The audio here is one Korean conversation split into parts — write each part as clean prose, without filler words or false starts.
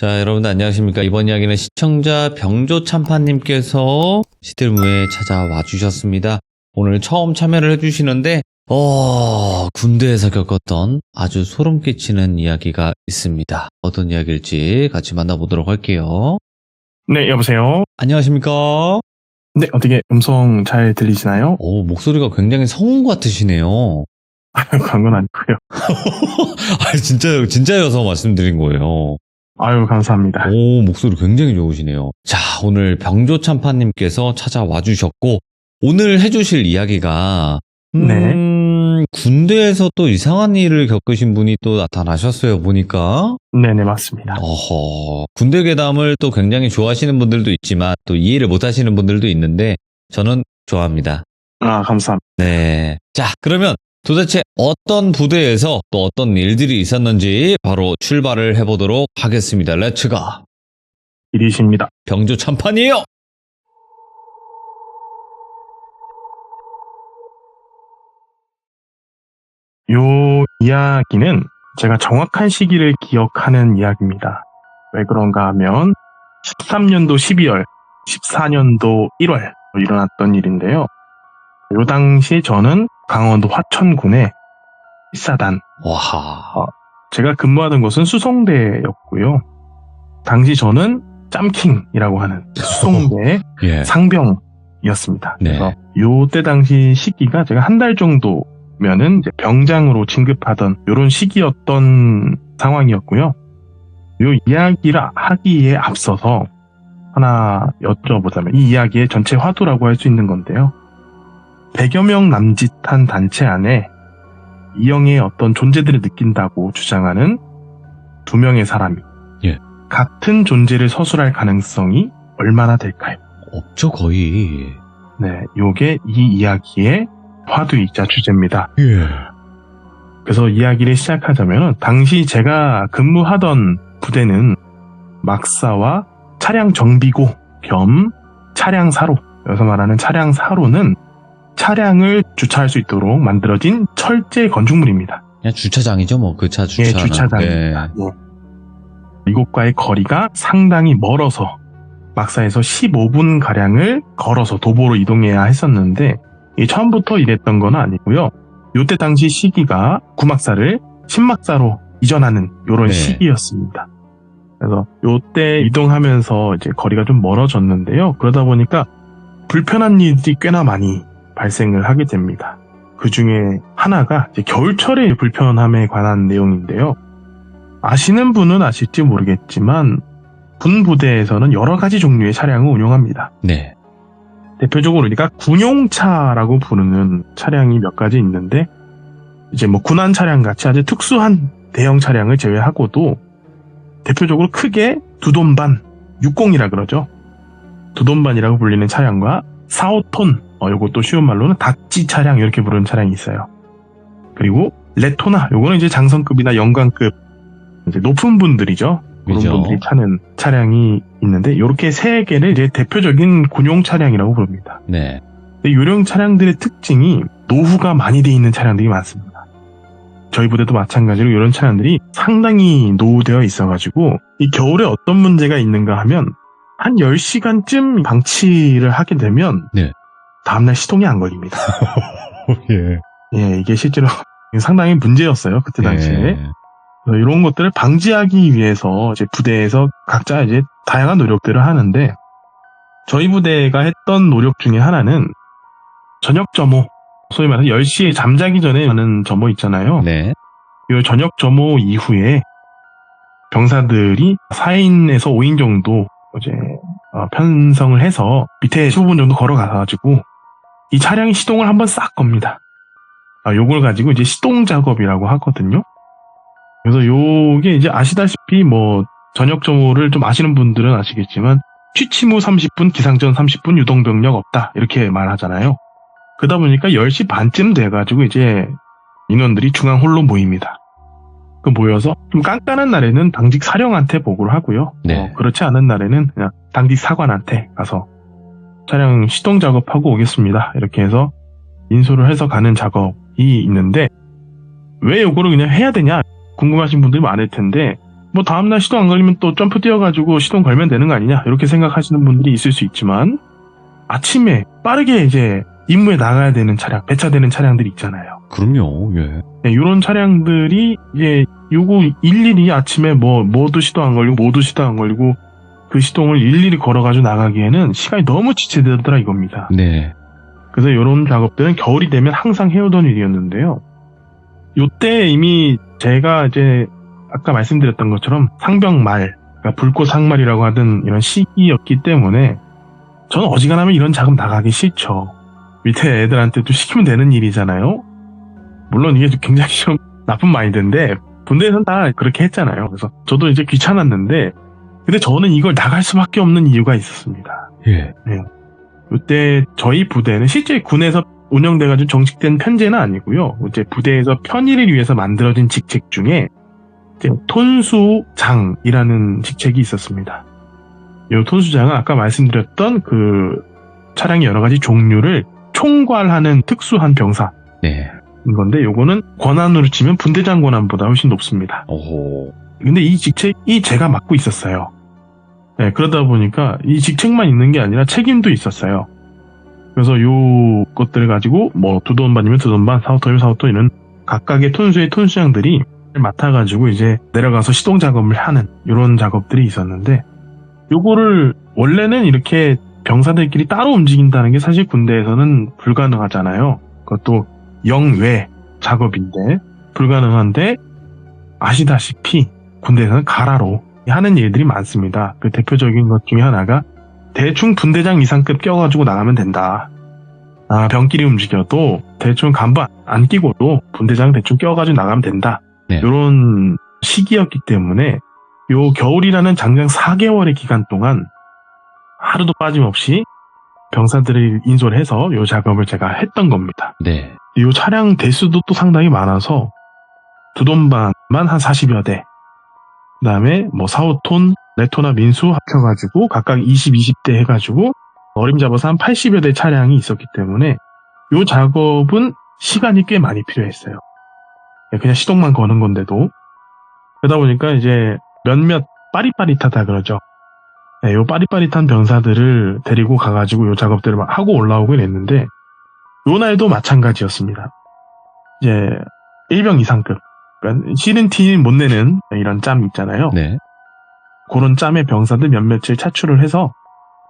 자, 여러분들 안녕하십니까. 이번 이야기는 시청자 병조참판님께서 시들무에 찾아와 주셨습니다. 오늘 처음 참여를 해주시는데 군대에서 겪었던 아주 소름 끼치는 이야기가 있습니다. 어떤 이야기일지 같이 만나보도록 할게요. 네, 여보세요? 안녕하십니까. 네, 어떻게 음성 잘 들리시나요? 목소리가 굉장히 성우 같으시네요. 그런 건 아니고요. 진짜여서 말씀드린 거예요. 아유, 감사합니다. 목소리 굉장히 좋으시네요. 자, 오늘 병조참판님께서 찾아와 주셨고, 오늘 해주실 이야기가, 군대에서 또 이상한 일을 겪으신 분이 또 나타나셨어요, 보니까. 네네, 맞습니다. 군대 괴담을 또 굉장히 좋아하시는 분들도 있지만, 또 이해를 못 하시는 분들도 있는데, 저는 좋아합니다. 아, 감사합니다. 네. 자, 그러면 도대체 어떤 부대에서 또 어떤 일들이 있었는지 바로 출발을 해보도록 하겠습니다. 렛츠가. 일이십니다. 병조참판이에요. 요 이야기는 제가 정확한 시기를 기억하는 이야기입니다. 왜 그런가 하면 13년도 12월, 14년도 1월 일어났던 일인데요. 요 당시에 저는 강원도 화천군의 1사단. 제가 근무하던 곳은 수송대였고요. 당시 저는 짬킹이라고 하는 수송대의 예. 상병이었습니다. 네. 그래서 요때 당시 시기가 제가 한 달 정도면은 이제 병장으로 진급하던 요런 시기였던 상황이었고요. 요 이야기를 하기에 앞서서 하나 여쭤보자면 이 이야기의 전체 화두라고 할 수 있는 건데요. 100여 명 남짓한 단체 안에 이영의 어떤 존재들을 느낀다고 주장하는 두 명의 사람이 같은 존재를 서술할 가능성이 얼마나 될까요? 없죠, 거의. 네, 요게 이 이야기의 화두이자 주제입니다. 예. 그래서 이야기를 시작하자면 당시 제가 근무하던 부대는 막사와 차량 정비고 겸 차량사로, 여기서 말하는 차량사로는 차량을 주차할 수 있도록 만들어진 철제 건축물입니다. 그냥 주차장이죠, 뭐, 그 차 주차는. 예, 주차장입니다. 이곳과의 거리가 상당히 멀어서 막사에서 15분가량을 걸어서 도보로 이동해야 했었는데, 처음부터 이랬던 건 아니고요. 요때 당시 시기가 구막사를 신막사로 이전하는 요런 시기였습니다. 그래서 요때 이동하면서 이제 거리가 좀 멀어졌는데요. 그러다 보니까 불편한 일이 꽤나 많이 발생을 하게 됩니다. 그 중에 하나가 이제 겨울철의 불편함에 관한 내용인데요. 아시는 분은 아실지 모르겠지만 군 부대에서는 여러 가지 종류의 차량을 운용합니다. 네. 대표적으로 우리가 군용차라고 부르는 차량이 몇 가지 있는데 이제 뭐 군안 차량 같이 아주 특수한 대형 차량을 제외하고도 대표적으로 크게 두돈반, 60이라 그러죠. 두돈반이라고 불리는 차량과 4, 5톤, 요것도 쉬운 말로는 닥지 차량 이렇게 부르는 차량이 있어요. 그리고 레토나, 요거는 이제 장성급이나 영관급 이제 높은 분들이죠. 그런 분들이 타는 차량이 있는데 이렇게 세 개를 이제 대표적인 군용 차량이라고 부릅니다. 네. 요령 차량들의 특징이 노후가 많이 돼 있는 차량들이 많습니다. 저희 부대도 마찬가지로 이런 차량들이 상당히 노후되어 있어가지고 이 겨울에 어떤 문제가 있는가 하면 한 10시간쯤 방치를 하게 되면 다음날 시동이 안 걸립니다. 이게 실제로 상당히 문제였어요. 그때 당시에. 이런 것들을 방지하기 위해서 이제 부대에서 각자 이제 다양한 노력들을 하는데 저희 부대가 했던 노력 중에 하나는 저녁 점호, 소위 말해서 10시에 잠자기 전에 하는 점호 있잖아요. 네. 이 저녁 점호 이후에 병사들이 4인에서 5인 정도 이제 편성을 해서 밑에 15분 정도 걸어가가지고 이 차량의 시동을 한번 싹 겁니다. 요걸 가지고 이제 시동 작업이라고 하거든요. 그래서 요게 이제 아시다시피 뭐 저녁 점호를 좀 아시는 분들은 아시겠지만 취침 후 30분, 기상전 30분, 유동병력 없다 이렇게 말하잖아요. 그러다 보니까 10시 반쯤 돼가지고 이제 인원들이 중앙홀로 모입니다. 그 모여서 좀 깐깐한 날에는 당직 사령한테 보고를 하고요. 그렇지 않은 날에는 그냥 당직 사관한테 가서 차량 시동 작업하고 오겠습니다. 이렇게 해서 인솔을 해서 가는 작업이 있는데 왜 요거를 그냥 해야 되냐 궁금하신 분들이 많을 텐데 뭐 다음날 시동 안 걸리면 또 점프 뛰어가지고 시동 걸면 되는 거 아니냐 이렇게 생각하시는 분들이 있을 수 있지만 아침에 빠르게 이제 임무에 나가야 되는 차량, 배차되는 차량들이 있잖아요. 그럼요. 예. 네, 이런 차량들이 이제 요거 일일이 아침에 모두 시동 안 걸리고 모두 시동 안 걸리고 그 시동을 일일이 걸어가지고 나가기에는 시간이 너무 지체되더라 이겁니다. 네. 그래서 이런 작업들은 겨울이 되면 항상 해오던 일이었는데요. 요때 이미 제가 이제 아까 말씀드렸던 것처럼 상병말, 그러니까 불꽃 상말이라고 하던 이런 시기였기 때문에 저는 어지간하면 이런 작업 나가기 싫죠. 밑에 애들한테도 시키면 되는 일이잖아요. 물론 이게 굉장히 좀 나쁜 마인드인데 군대에서는 다 그렇게 했잖아요. 그래서 저도 이제 귀찮았는데 근데 저는 이걸 나갈 수밖에 없는 이유가 있었습니다. 예. 이때 저희 부대는 실제 군에서 운영돼가지고 정식된 편제는 아니고요. 이제 부대에서 편의를 위해서 만들어진 직책 중에 이제 톤수장이라는 직책이 있었습니다. 이 톤수장은 아까 말씀드렸던 그 차량의 여러 가지 종류를 총괄하는 특수한 병사인 네. 건데 요거는 권한으로 치면 분대장 권한보다 훨씬 높습니다. 오호. 근데 이 직책이 제가 맡고 있었어요. 네, 그러다 보니까 이 직책만 있는 게 아니라 책임도 있었어요. 그래서 요 것들을 가지고 뭐 두돈반이면 두돈반, 사오토면 사오토 이런 각각의 톤수의 톤수장들이 맡아가지고 이제 내려가서 시동 작업을 하는 이런 작업들이 있었는데 요거를 원래는 이렇게 병사들끼리 따로 움직인다는 게 사실 군대에서는 불가능하잖아요. 그것도 영외 작업인데 불가능한데 아시다시피 군대에서는 가라로 하는 일들이 많습니다. 그 대표적인 것 중에 하나가 대충 분대장 이상급 껴가지고 나가면 된다. 병끼리 움직여도 대충 간부 안 끼고도 분대장 대충 껴가지고 나가면 된다. 네. 이런 시기였기 때문에 요 겨울이라는 장장 4개월의 기간 동안 하루도 빠짐없이 병사들을 인솔 해서 요 작업을 제가 했던 겁니다. 네. 요 차량 대수도 또 상당히 많아서 두돈반만 한 40여 대, 그 다음에 뭐 4호톤, 레토나 민수 합쳐가지고 각각 20, 20대 해가지고 어림잡아서 한 80여 대 차량이 있었기 때문에 요 작업은 시간이 꽤 많이 필요했어요. 그냥 시동만 거는 건데도. 그러다 보니까 이제 몇몇 빠릿빠릿하다 그러죠. 네, 요 빠릿빠릿한 병사들을 데리고 가가지고 요 작업들을 막 하고 올라오긴 했는데 요 날도 마찬가지였습니다. 이제 1병 이상급, 그러니까 싫은 티 못 내는 이런 짬 있잖아요. 네. 그런 짬의 병사들 몇몇을 차출을 해서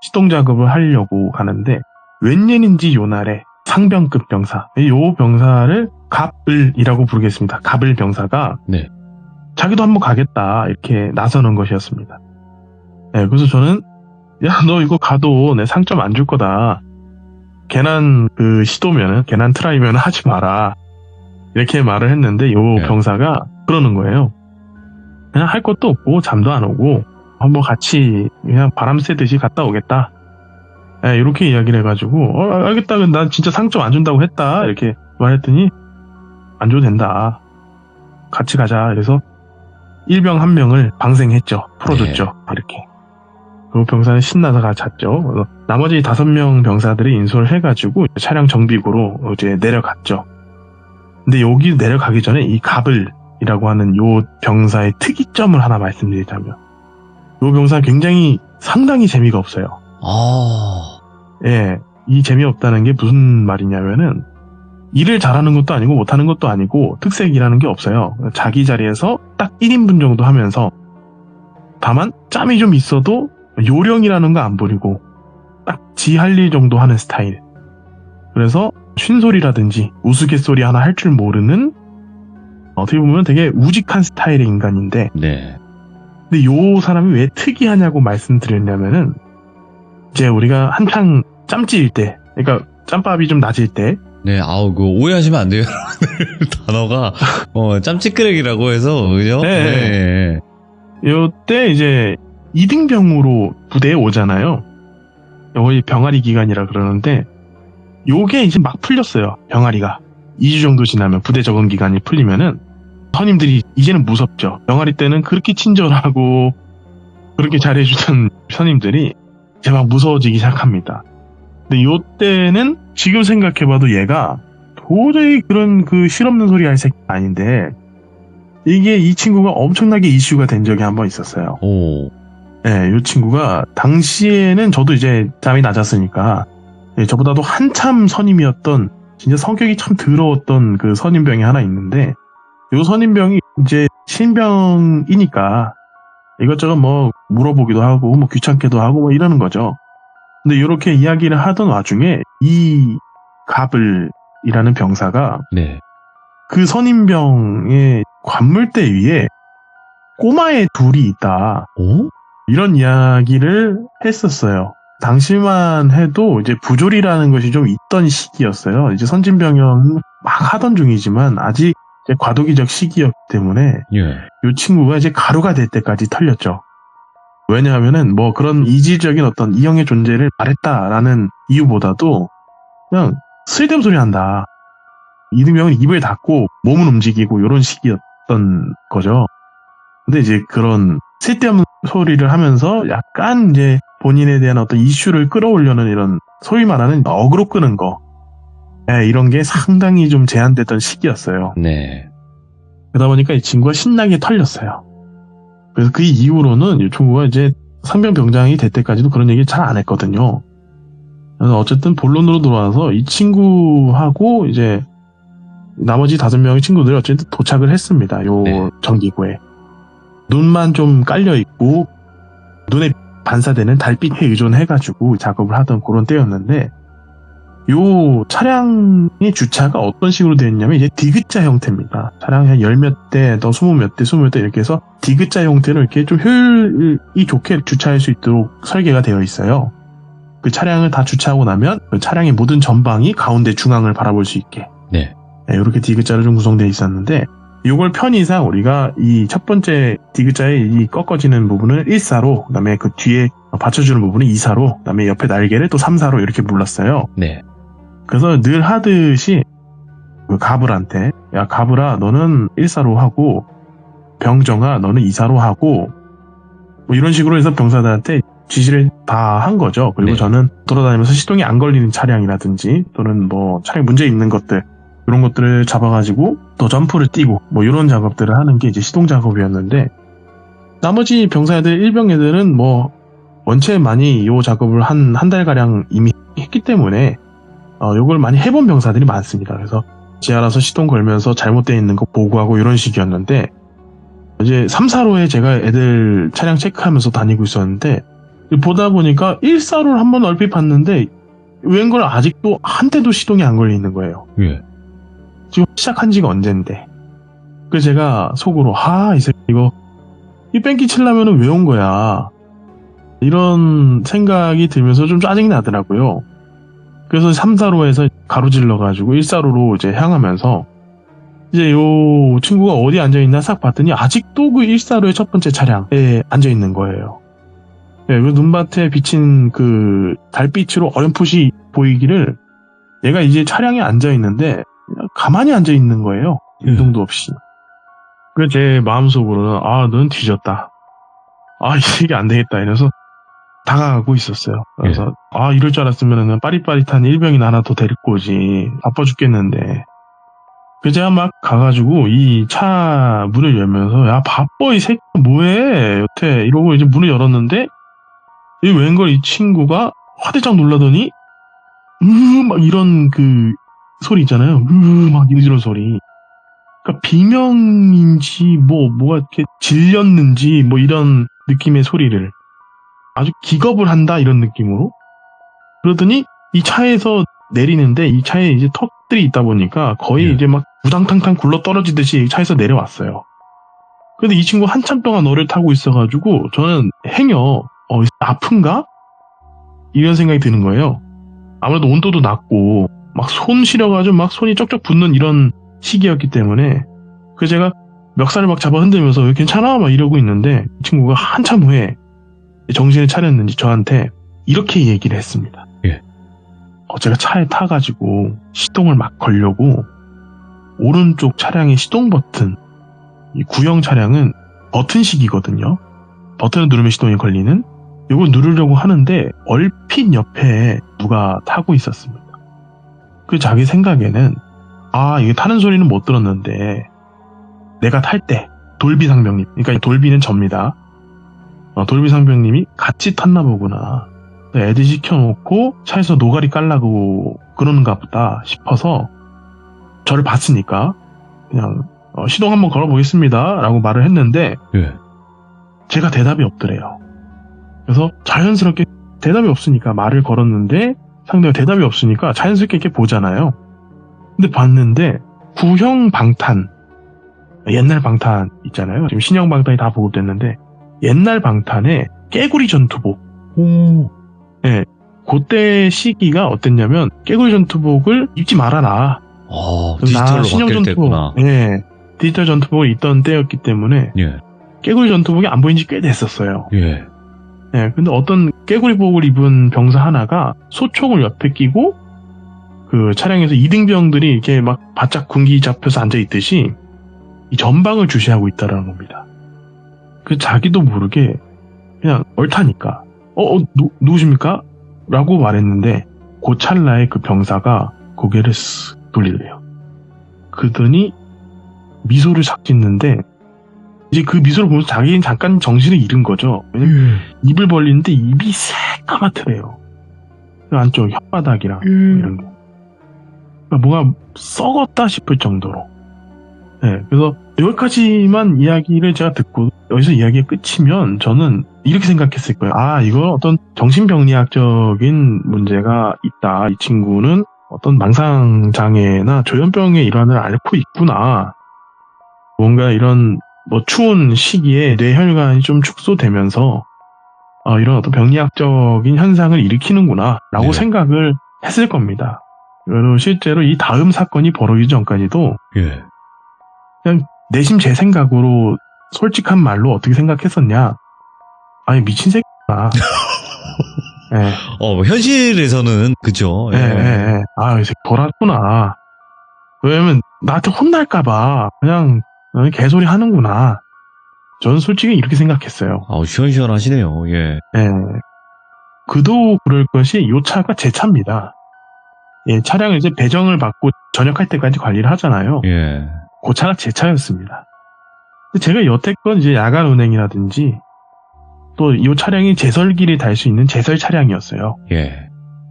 시동 작업을 하려고 가는데 웬일인지 요 날에 상병급 병사, 요 병사를 갑을이라고 부르겠습니다. 갑을 병사가 네. 자기도 한번 가겠다 이렇게 나서는 것이었습니다. 네, 그래서 저는 야, 너 이거 가도 내 상점 안 줄 거다. 괜한 그 시도면은 괜한 트라이면은 하지 마라. 이렇게 말을 했는데 요 네. 병사가 그러는 거예요. 그냥 할 것도 없고 잠도 안 오고 한번 같이 그냥 바람 쐬듯이 갔다 오겠다. 네, 이렇게 이야기를 해가지고 알겠다. 난 진짜 상점 안 준다고 했다. 이렇게 말했더니 안 줘도 된다. 같이 가자. 그래서 1병 1명을 방생했죠. 풀어줬죠. 네. 이렇게. 그 병사는 신나서 잤죠. 그래서 나머지 5명 병사들이 인솔을 해가지고 차량 정비구로 이제 내려갔죠. 근데 여기 내려가기 전에 이 갑을이라고 하는 요 병사의 특이점을 하나 말씀드리자면 요 병사 굉장히 상당히 재미가 없어요. 예, 이 재미없다는 게 무슨 말이냐면은 일을 잘하는 것도 아니고 못하는 것도 아니고 특색이라는 게 없어요. 자기 자리에서 딱 1인분 정도 하면서 다만 짬이 좀 있어도 요령이라는 거 안 부리고 딱 지 할 일 정도 하는 스타일. 그래서 쉰소리라든지 우스갯소리 하나 할 줄 모르는 어떻게 보면 되게 우직한 스타일의 인간인데 네. 근데 요 사람이 왜 특이하냐고 말씀드렸냐면은 이제 우리가 한창 짬찌일 때 그러니까 짬밥이 좀 낮을 때 네, 그 오해하시면 안 돼요, 여러분들. 단어가, 짬찌끄레기라고 해서, 그죠? 네. 요때 이제 2등병으로 부대에 오잖아요. 거의 병아리 기간이라 그러는데, 요게 이제 막 풀렸어요, 병아리가. 2주 정도 지나면 부대 적응 기간이 풀리면은, 선임들이 이제는 무섭죠. 병아리 때는 그렇게 친절하고, 그렇게 잘해주던 선임들이 이제 막 무서워지기 시작합니다. 근데 요때는 지금 생각해봐도 얘가 도저히 그런 그 실없는 소리 할 새끼 아닌데 이게 이 친구가 엄청나게 이슈가 된 적이 한 번 있었어요. 오. 예, 이 친구가 당시에는 저도 이제 잠이 낮았으니까 예, 저보다도 한참 선임이었던 진짜 성격이 참 더러웠던 그 선임병이 하나 있는데 요 선임병이 이제 신병이니까 이것저것 뭐 물어보기도 하고 뭐 귀찮게도 하고 뭐 이러는 거죠. 근데 이렇게 이야기를 하던 와중에 이 가블이라는 병사가 네. 그 선임병의 관물대 위에 꼬마애 둘이 있다. 오? 이런 이야기를 했었어요. 당시만 해도 이제 부조리라는 것이 좀 있던 시기였어요. 이제 선진병영을 막 하던 중이지만 아직 이제 과도기적 시기였기 때문에 예. 이 친구가 이제 가루가 될 때까지 털렸죠. 왜냐하면은 뭐 그런 이질적인 어떤 이형의 존재를 말했다라는 이유보다도 그냥 쓸데없는 소리 한다. 이등병은 입을 닫고 몸은 움직이고 이런 식이었던 거죠. 근데 이제 그런 쓸데없는 소리를 하면서 약간 이제 본인에 대한 어떤 이슈를 끌어올려는 이런 소위 말하는 어그로 끄는 거 이런 게 상당히 좀 제한됐던 시기였어요. 네. 그러다 보니까 이 친구가 신나게 털렸어요. 그래서 그 이후로는 이 친구가 이제 상병병장이 될 때까지도 그런 얘기 잘 안 했거든요. 그래서 어쨌든 본론으로 돌아와서 이 친구하고 이제 나머지 5명의 친구들이 어쨌든 도착을 했습니다. 요 네. 정기구에. 눈만 좀 깔려있고 눈에 반사되는 달빛에 의존해가지고 작업을 하던 그런 때였는데 요 차량의 주차가 어떤 식으로 되어 있냐면 이제 디귿자 형태입니다. 차량이 한 10몇 대, 또 20몇 대, 20몇 대 이렇게 해서 디귿자 형태로 이렇게 좀 효율이 좋게 주차할 수 있도록 설계가 되어 있어요. 그 차량을 다 주차하고 나면 그 차량의 모든 전방이 가운데 중앙을 바라볼 수 있게. 네. 이렇게 디귿자로 좀 구성되어 있었는데 요걸 편의상 우리가 이 첫 번째 디귿자의 이 꺾어지는 부분을 1사로, 그다음에 그 뒤에 받쳐주는 부분을 2사로, 그다음에 옆에 날개를 또 3사로 이렇게 불렀어요. 네. 그래서 늘 하듯이 그 가불한테 야 가불아 너는 1사로 하고 병정아 너는 2사로 하고 뭐 이런 식으로 해서 병사들한테 지시를 다 한 거죠. 그리고 네. 저는 돌아다니면서 시동이 안 걸리는 차량이라든지 또는 뭐 차량 문제 있는 것들 이런 것들을 잡아가지고 또 점프를 뛰고 뭐 이런 작업들을 하는 게 이제 시동 작업이었는데 나머지 병사애들 일병 애들은 뭐 원체 많이 요 작업을 한 달가량 이미 했기 때문에 요걸 많이 해본 병사들이 많습니다. 그래서 지 알아서 시동 걸면서 잘못되어 있는 거 보고하고 이런 식이었는데 이제 3사로에 제가 애들 차량 체크하면서 다니고 있었는데 보다 보니까 1사로를 한번 얼핏 봤는데 웬걸 아직도 한 대도 시동이 안 걸리는 거예요. 예. 지금 시작한 지가 언젠데. 그래서 제가 속으로 이 새끼 이거 이 뺑기 치려면 왜 온 거야. 이런 생각이 들면서 좀 짜증이 나더라고요. 그래서 3사로에서 가로질러가지고 1사로로 이제 향하면서 이제 요 친구가 어디 앉아있나 싹 봤더니 아직도 그 1사로의 첫 번째 차량에 앉아있는 거예요. 네, 그 눈밭에 비친 그 달빛으로 어렴풋이 보이기를 얘가 이제 차량에 앉아있는데 가만히 앉아있는 거예요. 운동도 없이. 그래서 제 마음속으로는 넌 뒤졌다. 이게 안 되겠다 이래서 다가가고 있었어요. 그래서 이럴 줄 알았으면 빠릿빠릿한 일병이나 하나 더 데리고 오지. 바빠 죽겠는데. 그래서 제가 막 가가지고 이 차 문을 열면서 야 바빠 이 새끼 뭐해 여태 이러고 이제 문을 열었는데 이 웬걸 이 친구가 화들짝 놀라더니 막 이런 그 소리 있잖아요. 막 이런 소리. 그러니까 비명인지 뭐가 이렇게 질렸는지 뭐 이런 느낌의 소리를 아주 기겁을 한다 이런 느낌으로 그러더니 이 차에서 내리는데 이 차에 이제 턱들이 있다 보니까 거의 이제 막 우당탕탕 굴러 떨어지듯이 차에서 내려왔어요. 근데 이 친구 한참 동안 너를 타고 있어가지고 저는 행여 아픈가? 이런 생각이 드는 거예요. 아무래도 온도도 낮고 막 손 시려가지고 막 손이 쩍쩍 붓는 이런 시기였기 때문에 그래서 제가 멱살을 막 잡아 흔들면서 괜찮아? 막 이러고 있는데 이 친구가 한참 후에 정신을 차렸는지 저한테 이렇게 얘기를 했습니다. 예. 제가 차에 타가지고 시동을 막 걸려고 오른쪽 차량의 시동 버튼 이 구형 차량은 버튼식이거든요. 버튼을 누르면 시동이 걸리는 이걸 누르려고 하는데 얼핏 옆에 누가 타고 있었습니다. 그 자기 생각에는 이게 타는 소리는 못 들었는데 내가 탈 때 돌비 상병님, 그러니까 돌비는 접니다. 돌비 상병님이 같이 탔나 보구나. 애들 시켜놓고 차에서 노가리 깔라고 그러는가 보다 싶어서 저를 봤으니까 그냥 시동 한번 걸어보겠습니다 라고 말을 했는데 예. 제가 대답이 없더래요. 그래서 자연스럽게 대답이 없으니까 말을 걸었는데 상대가 대답이 없으니까 자연스럽게 이렇게 보잖아요. 근데 봤는데 구형 방탄, 옛날 방탄 있잖아요. 지금 신형 방탄이 다 보급됐는데 옛날 방탄에 깨구리 전투복. 오. 예. 그때 시기가 어땠냐면 깨구리 전투복을 입지 말아라. 디지털로 바뀔 때구나. 예. 디지털 전투복이 있던 때였기 때문에 예. 깨구리 전투복이 안 보인 지 꽤 됐었어요. 예. 예. 근데 어떤 깨구리복을 입은 병사 하나가 소총을 옆에 끼고 그 차량에서 이등병들이 이렇게 막 바짝 군기 잡혀서 앉아 있듯이 이 전방을 주시하고 있다라는 겁니다. 그 자기도 모르게 그냥 얼타니까 누구십니까? 라고 말했는데 그 찰나에 그 병사가 고개를 쓱 돌리래요. 그러더니 미소를 싹 짓는데 이제 그 미소를 보면서 자기는 잠깐 정신을 잃은 거죠. 왜냐면 입을 벌리는데 입이 새까맣더래요. 그 안쪽 혓바닥이랑 이런 게. 그러니까 뭔가 썩었다 싶을 정도로. 네, 그래서 여기까지만 이야기를 제가 듣고 여기서 이야기가 끝이면 저는 이렇게 생각했을 거예요. 아, 이건 어떤 정신병리학적인 문제가 있다. 이 친구는 어떤 망상장애나 조현병의 일환을 앓고 있구나. 뭔가 이런 추운 시기에 뇌혈관이 좀 축소되면서 이런 어떤 병리학적인 현상을 일으키는구나 라고 네. 생각을 했을 겁니다. 그리고 실제로 이 다음 사건이 벌어지기 전까지도 예. 그냥 내심 제 생각으로 솔직한 말로 어떻게 생각했었냐. 아니 미친 새끼다. 예. 현실에서는 그죠. 예. 아, 이 새끼 돌았구나. 왜냐면 나한테 혼날까봐 그냥 개소리 하는구나. 저는 솔직히 이렇게 생각했어요. 시원시원하시네요. 예. 예. 그도 그럴 것이 이 차가 제 차입니다. 예, 차량을 이제 배정을 받고 전역할 때까지 관리를 하잖아요. 예. 그 차가 제 차였습니다. 근데 제가 여태껏 이제 야간 운행이라든지 또 이 차량이 제설기를 달 수 있는 제설 차량이었어요. 예.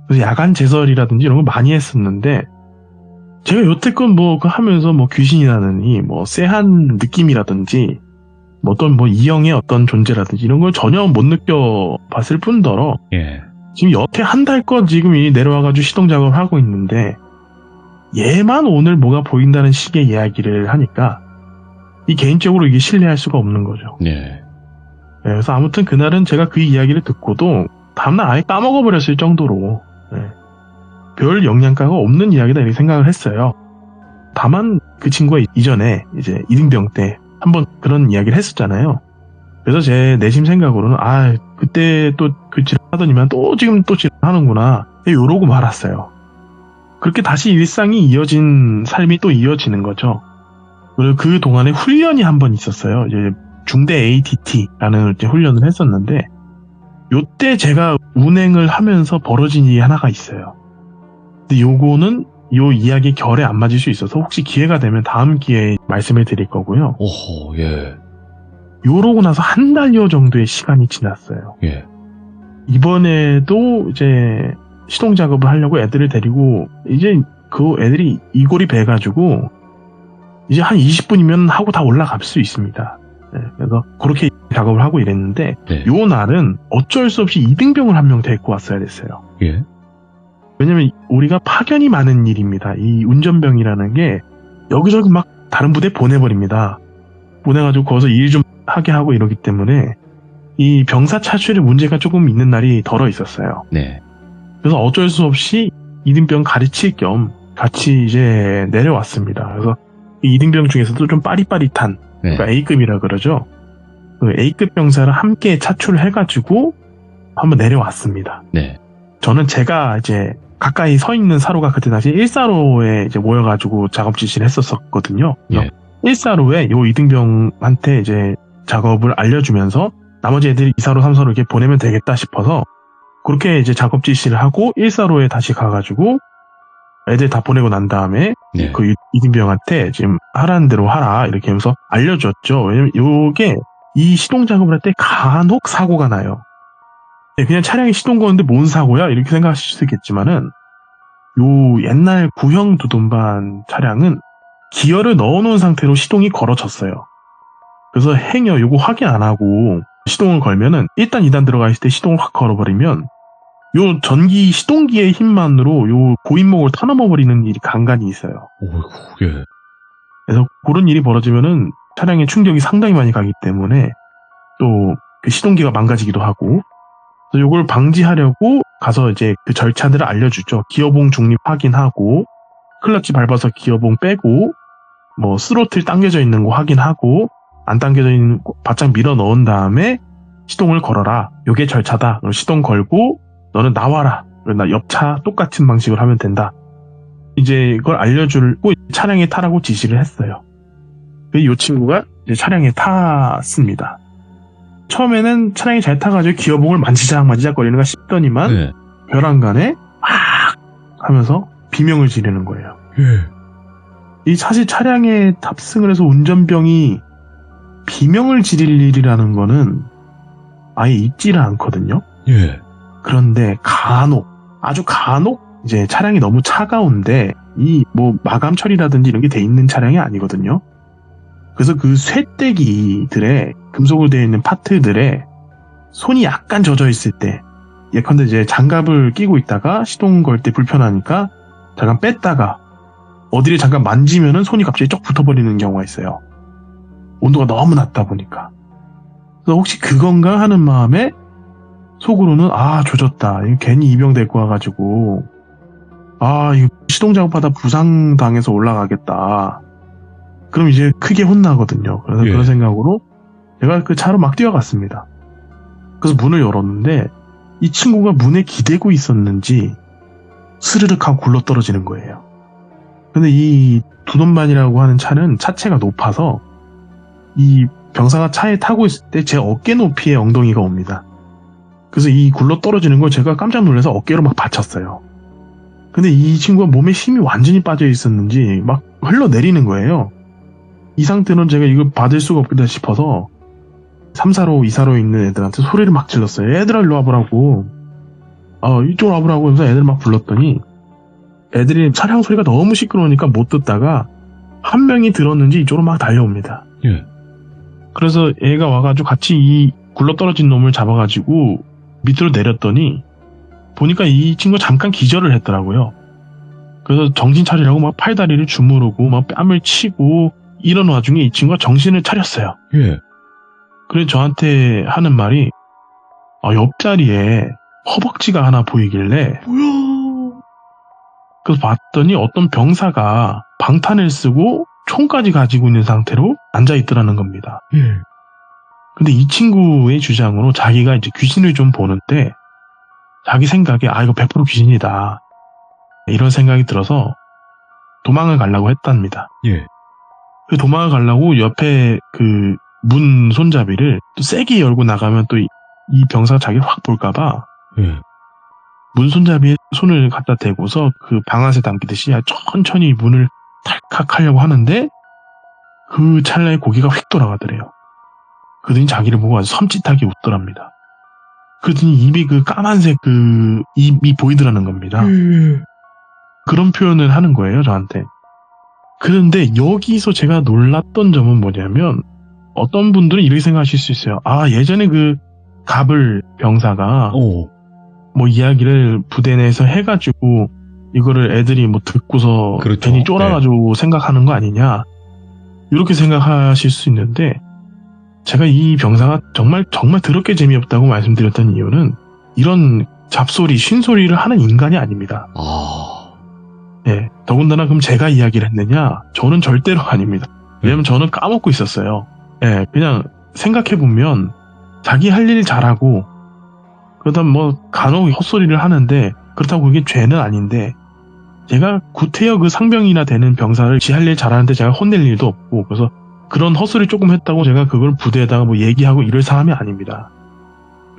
그래서 야간 제설이라든지 이런 거 많이 했었는데 제가 여태껏 하면서 귀신이 나느니 쎄한 느낌이라든지 어떤 이형의 어떤 존재라든지 이런 걸 전혀 못 느껴봤을 뿐더러 예. 지금 여태 한 달껏 지금 내려와가지고 시동 작업을 하고 있는데 얘만 오늘 뭐가 보인다는 식의 이야기를 하니까 이 개인적으로 이게 신뢰할 수가 없는 거죠. 예. 그래서 아무튼 그날은 제가 그 이야기를 듣고도 다음날 아예 까먹어버렸을 정도로 별 영양가가 없는 이야기다 이렇게 생각을 했어요. 다만 그 친구가 이전에 이제 이등병 때 한번 그런 이야기를 했었잖아요. 그래서 제 내심 생각으로는 그때 또 그 지랄하더니만 또 지금 또 지랄하는구나 이러고 말았어요. 그렇게 다시 일상이 이어진 삶이 또 이어지는 거죠. 그리고 그 동안에 훈련이 한 번 있었어요. 이제 중대 ATT라는 이제 훈련을 했었는데 요때 제가 운행을 하면서 벌어진 일이 하나가 있어요. 근데 요거는 요 이야기 결에 안 맞을 수 있어서 혹시 기회가 되면 다음 기회에 말씀을 드릴 거고요. 오호, 예. 요러고 나서 한 달여 정도의 시간이 지났어요. 예. 이번에도 이제 시동 작업을 하려고 애들을 데리고 이제 그 애들이 이골이 배가지고 이제 한 20분이면 하고 다 올라갈 수 있습니다. 네, 그래서 그렇게 작업을 하고 이랬는데 네. 요 날은 어쩔 수 없이 이등병을 한 명 데리고 왔어야 됐어요. 예. 왜냐면 우리가 파견이 많은 일입니다. 이 운전병이라는 게 여기저기 막 다른 부대 보내버립니다. 보내가지고 거기서 일 좀 하게 하고 이러기 때문에 이 병사 차출에 문제가 조금 있는 날이 덜어 있었어요. 네. 그래서 어쩔 수 없이 이등병 가르칠 겸 같이 이제 내려왔습니다. 그래서 이 이등병 중에서도 좀 빠릿빠릿한 네. 그러니까 A급이라 그러죠. 그 A급 병사를 함께 차출을 해가지고 한번 내려왔습니다. 네. 저는 제가 이제 가까이 서 있는 사로가 그때 당시 1사로에 이제 모여가지고 작업 지시를 했었거든요. 예. 1사로에 요 이등병한테 이제 작업을 알려주면서 나머지 애들이 2사로, 3사로 이렇게 보내면 되겠다 싶어서 그렇게 이제 작업 지시를 하고 1사로에 다시 가가지고 애들 다 보내고 난 다음에 네. 그 이등병한테 지금 하라는 대로 하라 이렇게 하면서 알려줬죠. 왜냐면 요게 이 시동 작업을 할 때 간혹 사고가 나요. 그냥 차량이 시동 거는데 뭔 사고야? 이렇게 생각하실 수 있겠지만은 요 옛날 구형 두둔반 차량은 기어를 넣어놓은 상태로 시동이 걸어졌어요. 그래서 행여 요거 확인 안 하고 시동을 걸면은 1단, 2단 들어가 있을 때 시동을 확 걸어버리면 요 전기 시동기의 힘만으로 요 고인목을 타넘어버리는 일이 간간이 있어요. 예. 그래서 그런 일이 벌어지면은 차량에 충격이 상당히 많이 가기 때문에 또 그 시동기가 망가지기도 하고, 그래서 요걸 방지하려고 가서 이제 그 절차들을 알려주죠. 기어봉 중립 확인하고, 클러치 밟아서 기어봉 빼고, 뭐 스로틀 당겨져 있는 거 확인하고, 안 당겨져 있는 거 바짝 밀어 넣은 다음에 시동을 걸어라. 요게 절차다. 그럼 시동 걸고 너는 나와라. 나 옆차 똑같은 방식으로 하면 된다. 이제 그걸 알려주고 차량에 타라고 지시를 했어요. 이 친구가 이제 차량에 탔습니다. 처음에는 차량이 잘 타가지고 기어봉을 만지작거리는가 싶더니만 네. 벼랑간에 막 하면서 비명을 지르는 거예요. 이 사실 차량에 탑승을 해서 운전병이 비명을 지를 일이라는 거는 아예 있지를 않거든요. 예. 그런데 간혹, 아주 간혹 이제 차량이 너무 차가운데 이 뭐 마감 처리라든지 이런 게 돼 있는 차량이 아니거든요. 그래서 그 쇠떼기들에 금속으로 되어 있는 파트들에 손이 약간 젖어 있을 때, 예컨대 이제 장갑을 끼고 있다가 시동 걸 때 불편하니까 잠깐 뺐다가 어디를 잠깐 만지면은 손이 갑자기 쩍 붙어버리는 경우가 있어요. 온도가 너무 낮다 보니까. 그래서 혹시 그건가 하는 마음에 속으로는 조졌다. 이거 괜히 이병 데리고 와가지고 이거 시동 작업하다 부상당해서 올라가겠다. 그럼 이제 크게 혼나거든요. 그래서 예. 그런 생각으로 제가 그 차로 막 뛰어갔습니다. 그래서 문을 열었는데 이 친구가 문에 기대고 있었는지 스르륵 하고 굴러떨어지는 거예요. 근데 이 두돈반이라고 하는 차는 차체가 높아서 이 병사가 차에 타고 있을 때 제 어깨 높이의 엉덩이가 옵니다. 그래서 이 굴러떨어지는 걸 제가 깜짝 놀라서 어깨로 막 받쳤어요. 근데 이 친구가 몸에 힘이 완전히 빠져 있었는지 막 흘러내리는 거예요. 이 상태로는 제가 이걸 받을 수가 없겠다 싶어서 3, 4로, 2, 4로 있는 애들한테 소리를 막 질렀어요. 얘들아 일로 와보라고. 이쪽으로 와보라고 하면서 애들 막 불렀더니 애들이 차량 소리가 너무 시끄러우니까 못 듣다가 한 명이 들었는지 이쪽으로 막 달려옵니다. 예. 그래서 애가 와가지고 같이 이 굴러떨어진 놈을 잡아가지고 밑으로 내렸더니 보니까 이 친구가 잠깐 기절을 했더라고요. 그래서 정신 차리라고 막 팔다리를 주무르고 막 뺨을 치고 이런 와중에 이 친구가 정신을 차렸어요. 예. 그래서 저한테 하는 말이 옆자리에 허벅지가 하나 보이길래 뭐야? 그래서 봤더니 어떤 병사가 방탄을 쓰고 총까지 가지고 있는 상태로 앉아있더라는 겁니다. 예. 근데 이 친구의 주장으로 자기가 이제 귀신을 좀 보는데 자기 생각에 이거 100% 귀신이다. 이런 생각이 들어서 도망을 가려고 했답니다. 예. 그 도망을 가려고 옆에 그 문 손잡이를 또 세게 열고 나가면 또 이 병사가 자기를 확 볼까봐 예. 문 손잡이에 손을 갖다 대고서 그 방아쇠 당기듯이 천천히 문을 탈칵 하려고 하는데 그 찰나에 고개가 휙 돌아가더래요. 그러더니 자기를 보고 아주 섬찟하게 웃더랍니다. 그러더니 입이 그 까만색 그 입이 보이더라는 겁니다. 그런 표현을 하는 거예요, 저한테. 그런데 여기서 제가 놀랐던 점은 뭐냐면 어떤 분들은 이렇게 생각하실 수 있어요. 예전에 그 갑을 병사가 뭐 이야기를 부대 내에서 해가지고 이거를 애들이 뭐 듣고서 그렇죠. 괜히 쫄아가지고 생각하는 거 아니냐 이렇게 생각하실 수 있는데 제가 이 병사가 정말 더럽게 재미없다고 말씀드렸던 이유는 이런 잡소리, 쉰소리를 하는 인간이 아닙니다. 예, 더군다나 그럼 제가 이야기를 했느냐? 저는 절대로 아닙니다. 왜냐면 저는 까먹고 있었어요. 예, 그냥 생각해보면 자기 할 일 잘하고 그러다 뭐 간혹 헛소리를 하는데 그렇다고 그게 죄는 아닌데 제가 구태여 그 상병이나 되는 병사를 지 할 일 잘하는데 제가 혼낼 일도 없고 그래서 그런 헛소리 조금 했다고 제가 그걸 부대에다가 뭐 얘기하고 이럴 사람이 아닙니다.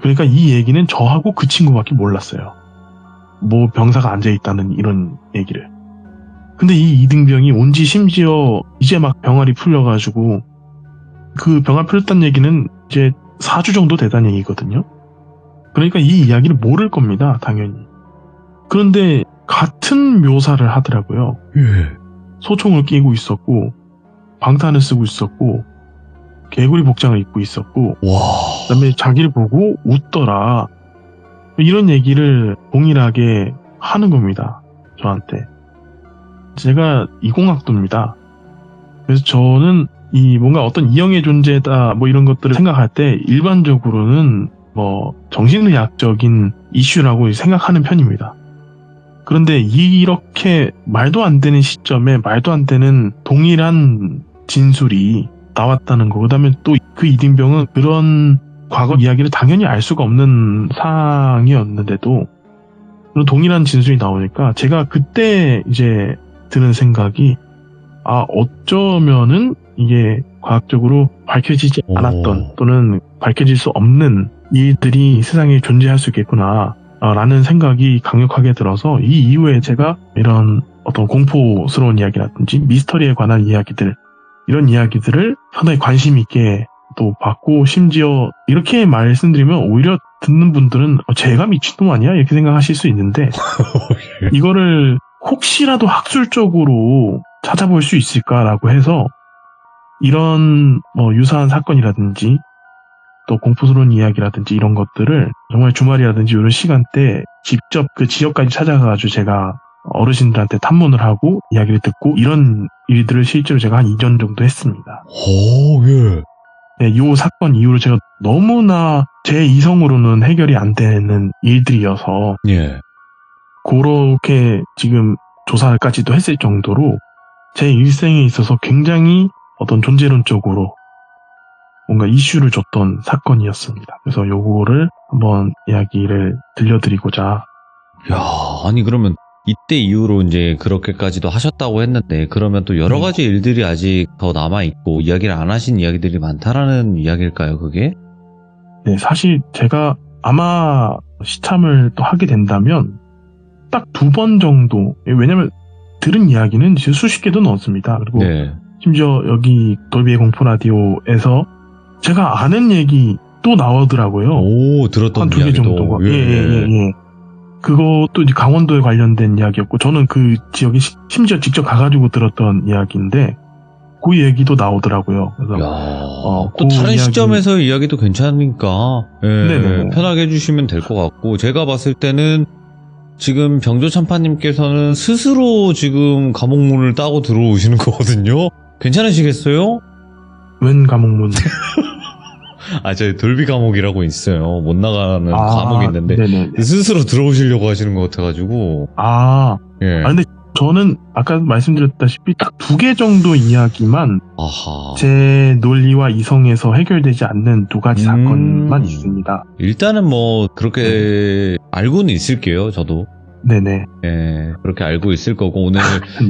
그러니까 이 얘기는 저하고 그 친구밖에 몰랐어요. 뭐 병사가 앉아있다는 이런 얘기를. 근데 이 이등병이 온 지 심지어 이제 막 병알이 풀려가지고 그 병알 풀렸다는 얘기는 이제 4주 정도 되다는 얘기거든요. 그러니까 이 이야기를 모를 겁니다, 당연히. 그런데 같은 묘사를 하더라고요. 소총을 끼고 있었고 방탄을 쓰고 있었고 개구리 복장을 입고 있었고 와. 그다음에 자기를 보고 웃더라. 이런 얘기를 동일하게 하는 겁니다, 저한테. 제가 이공학도입니다. 그래서 저는 이 뭔가 어떤 이형의 존재다 뭐 이런 것들을 생각할 때 일반적으로는 뭐 정신의학적인 이슈라고 생각하는 편입니다. 그런데 이렇게 말도 안 되는 시점에 말도 안 되는 동일한 진술이 나왔다는 거. 그다음에 또 그 이등병은 그런 과거 이야기를 당연히 알 수가 없는 상황이었는데도 그런 동일한 진술이 나오니까 제가 그때 이제 드는 생각이 어쩌면은 이게 과학적으로 밝혀지지 않았던 또는 밝혀질 수 없는 일들이 세상에 존재할 수 있겠구나 라는 생각이 강력하게 들어서 이 이후에 제가 이런 어떤 공포스러운 이야기라든지 미스터리에 관한 이야기들 이런 이야기들을 상당히 관심 있게 또 받고 심지어 이렇게 말씀드리면 오히려 듣는 분들은 제가 미친놈 아니야? 이렇게 생각하실 수 있는데 이거를 혹시라도 학술적으로 찾아볼 수 있을까라고 해서 이런 뭐 유사한 사건이라든지 또 공포스러운 이야기라든지 이런 것들을 정말 주말이라든지 이런 시간대 직접 그 지역까지 찾아가가지고 제가 어르신들한테 탐문을 하고 이야기를 듣고 이런 일들을 실제로 제가 한 2년 정도 했습니다. 오, 예. 네, 이 사건 이후로 제가 너무나 제 이성으로는 해결이 안 되는 일들이어서 예. 그렇게 지금 조사까지도 했을 정도로 제 일생에 있어서 굉장히 어떤 존재론적으로 뭔가 이슈를 줬던 사건이었습니다. 그래서 요거를 한번 이야기를 들려드리고자. 야, 아니 그러면 이때 이후로 이제 그렇게까지도 하셨다고 했는데 그러면 또 여러 가지 일들이 아직 더 남아있고 이야기를 안 하신 이야기들이 많다라는 이야기일까요, 그게? 네, 사실 제가 아마 시참을 또 하게 된다면 딱 2번 정도, 왜냐면 들은 이야기는 이제 수십 개도 넘습니다. 그리고 네. 심지어 여기 돌비의 공포라디오에서 제가 아는 얘기 또 나오더라고요. 오, 들었던 한 2개 이야기도. 정도가. 예. 그것도 이제 강원도에 관련된 이야기였고, 저는 그 지역에 심지어 직접 가가지고 들었던 이야기인데, 그 얘기도 나오더라고요. 그래서 또 그 다른 이야기- 시점에서 이야기도 괜찮으니까 네네네. 편하게 해주시면 될 것 같고 제가 봤을 때는 지금 병조참파님께서는 스스로 지금 감옥문을 따고 들어오시는 거거든요. 괜찮으시겠어요? 웬 감옥문? 저희 돌비 감옥이라고 있어요. 못 나가는 감옥이 있는데 네네. 스스로 들어오시려고 하시는 것 같아가지고. 예. 근데 저는 아까 말씀드렸다시피 딱 2개 정도 이야기만 아하. 제 논리와 이성에서 해결되지 않는 2가지 사건만 있습니다. 일단은 뭐 그렇게 알고는 있을게요. 저도. 네네. 예, 그렇게 알고 있을 거고 오늘 네.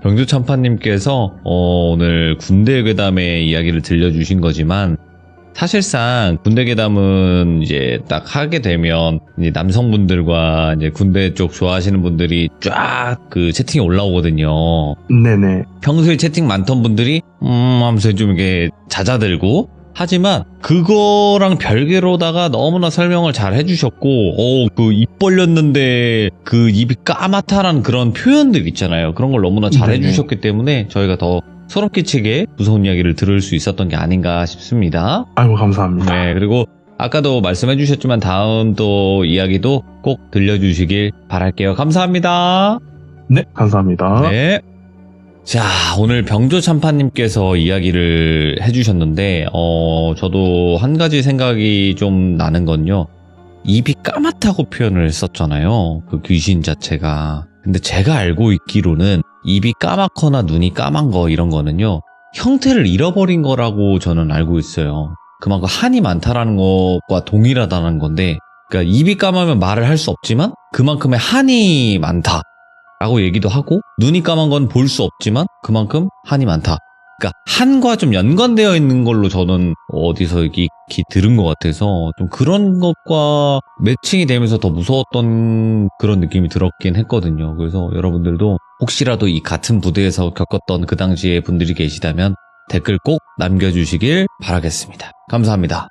병주참파님께서 오늘 군대 괴담의 이야기를 들려주신 거지만 사실상 군대 괴담은 이제 딱 하게 되면 이제 남성분들과 이제 군대 쪽 좋아하시는 분들이 쫙 그 채팅이 올라오거든요. 네네. 평소에 채팅 많던 분들이 하면서 좀 이게 잦아들고 하지만 그거랑 별개로다가 너무나 설명을 잘 해주셨고 그 입 벌렸는데 그 입이 까맣다라는 그런 표현들 있잖아요. 그런 걸 너무나 잘 네네. 해주셨기 때문에 저희가 더 소름 끼치게 무서운 이야기를 들을 수 있었던 게 아닌가 싶습니다. 아이고, 감사합니다. 네, 그리고 아까도 말씀해 주셨지만 다음 또 이야기도 꼭 들려주시길 바랄게요. 감사합니다. 네, 감사합니다. 네. 자, 오늘 병조참파님께서 이야기를 해주셨는데, 저도 한 가지 생각이 좀 나는 건요. 입이 까맣다고 표현을 했었잖아요. 그 귀신 자체가. 근데 제가 알고 있기로는 입이 까맣거나 눈이 까만 거 이런 거는요. 형태를 잃어버린 거라고 저는 알고 있어요. 그만큼 한이 많다라는 것과 동일하다는 건데, 그러니까 입이 까마면 말을 할 수 없지만 그만큼의 한이 많다. 라고 얘기도 하고 눈이 까만 건 볼 수 없지만 그만큼 한이 많다. 그러니까 한과 좀 연관되어 있는 걸로 저는 어디서 익히 들은 것 같아서 좀 그런 것과 매칭이 되면서 더 무서웠던 그런 느낌이 들었긴 했거든요. 그래서 여러분들도 혹시라도 이 같은 부대에서 겪었던 그 당시에 분들이 계시다면 댓글 꼭 남겨주시길 바라겠습니다. 감사합니다.